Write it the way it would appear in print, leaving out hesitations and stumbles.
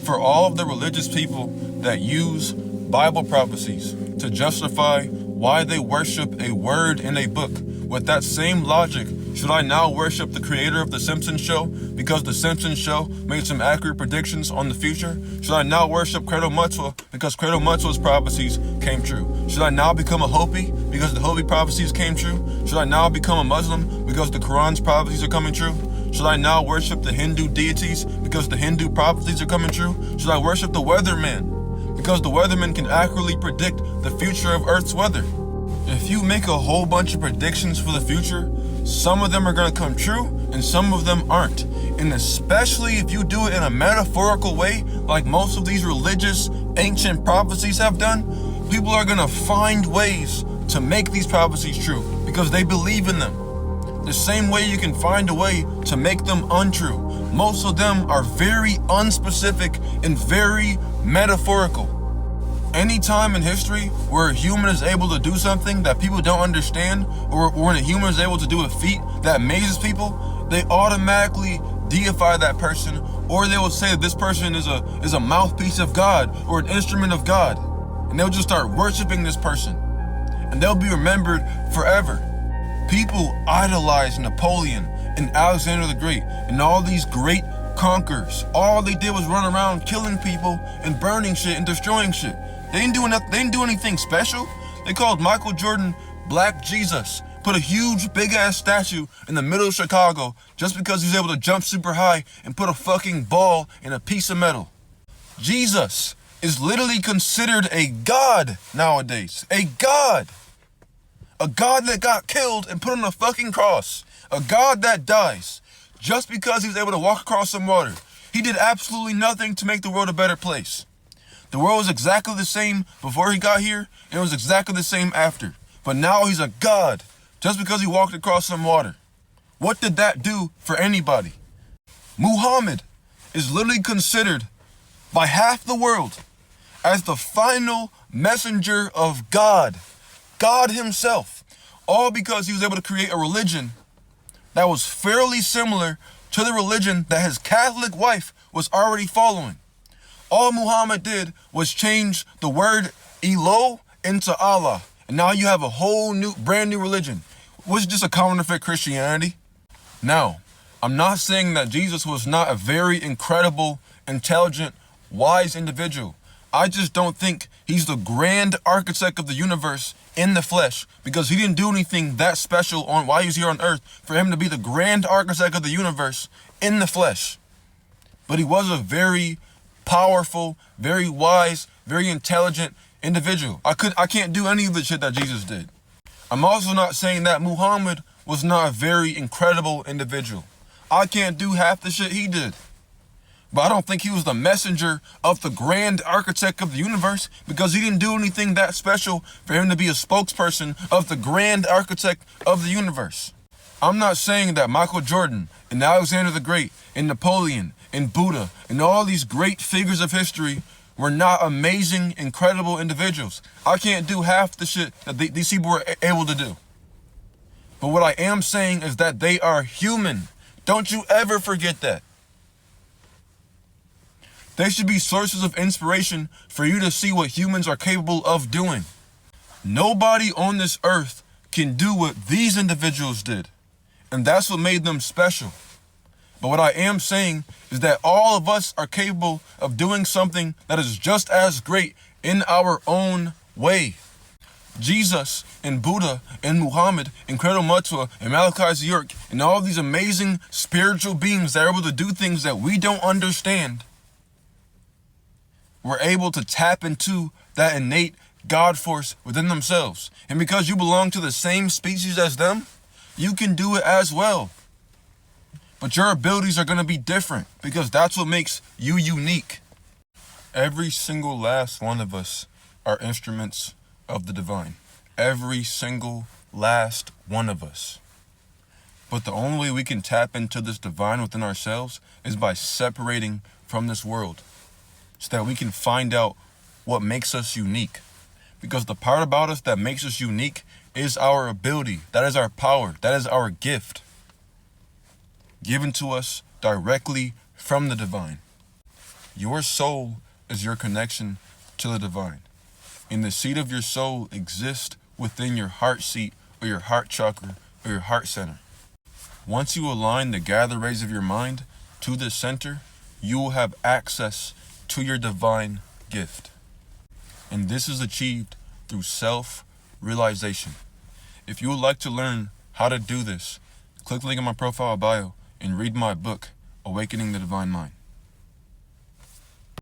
for all of the religious people that use Bible prophecies to justify why they worship a word in a book. With that same logic, should I now worship the creator of The Simpsons show because The Simpsons show made some accurate predictions on the future? Should I now worship Credo Mutua because Credo Mutua's prophecies came true? Should I now become a Hopi because the Hopi prophecies came true? Should I now become a Muslim because the Quran's prophecies are coming true? Should I now worship the Hindu deities because the Hindu prophecies are coming true? Should I worship the weatherman because the weatherman can accurately predict the future of Earth's weather? If you make a whole bunch of predictions for the future, some of them are going to come true and some of them aren't. And especially if you do it in a metaphorical way, like most of these religious ancient prophecies have done, people are going to find ways to make these prophecies true because they believe in them. The same way you can find a way to make them untrue. Most of them are very unspecific and very metaphorical. Any time in history where a human is able to do something that people don't understand, or when a human is able to do a feat that amazes people, they automatically deify that person, or they will say that this person is a mouthpiece of God or an instrument of God. And they'll just start worshiping this person. And they'll be remembered forever. People idolize Napoleon and Alexander the Great and all these great conquerors. All they did was run around killing people and burning shit and destroying shit. They didn't do anything special. They called Michael Jordan Black Jesus, put a huge big ass statue in the middle of Chicago just because he was able to jump super high and put a fucking ball in a piece of metal. Jesus is literally considered a god nowadays. A god. A god that got killed and put on a fucking cross. A god that dies just because he was able to walk across some water. He did absolutely nothing to make the world a better place. The world was exactly the same before he got here, and it was exactly the same after. But now he's a god just because he walked across some water. What did that do for anybody? Muhammad is literally considered by half the world as the final messenger of God. God himself. All because he was able to create a religion that was fairly similar to the religion that his Catholic wife was already following. All Muhammad did was change the word Elo into Allah. And now you have a whole brand new religion, which is just a counterfeit Christianity. Now, I'm not saying that Jesus was not a very incredible, intelligent, wise individual. I just don't think he's the grand architect of the universe in the flesh, because he didn't do anything that special on while he was here on earth for him to be the grand architect of the universe in the flesh. But he was a very powerful, very wise, very intelligent individual. I can't do any of the shit that Jesus did. I'm also not saying that Muhammad was not a very incredible individual. I can't do half the shit he did. But I don't think he was the messenger of the grand architect of the universe, because he didn't do anything that special for him to be a spokesperson of the grand architect of the universe. I'm not saying that Michael Jordan and Alexander the Great and Napoleon and Buddha and all these great figures of history were not amazing, incredible individuals. I can't do half the shit that these people were able to do. But what I am saying is that they are human. Don't you ever forget that. They should be sources of inspiration for you to see what humans are capable of doing. Nobody on this earth can do what these individuals did. And that's what made them special. But what I am saying is that all of us are capable of doing something that is just as great in our own way. Jesus and Buddha and Muhammad and Credo Mutua and Malachi York and all these amazing spiritual beings that are able to do things that we don't understand were able to tap into that innate God force within themselves. And because you belong to the same species as them, you can do it as well. But your abilities are going to be different, because that's what makes you unique. Every single last one of us are instruments of the divine. Every single last one of us. But the only way we can tap into this divine within ourselves is by separating from this world, so that we can find out what makes us unique. Because the part about us that makes us unique is our ability. That is our power. That is our gift, given to us directly from the divine. Your soul is your connection to the divine. And the seat of your soul exists within your heart seat or your heart chakra or your heart center. Once you align the gather rays of your mind to this center, you will have access to your divine gift. And this is achieved through self-realization. If you would like to learn how to do this, click the link in my profile bio and read my book, Awakening the Divine Mind.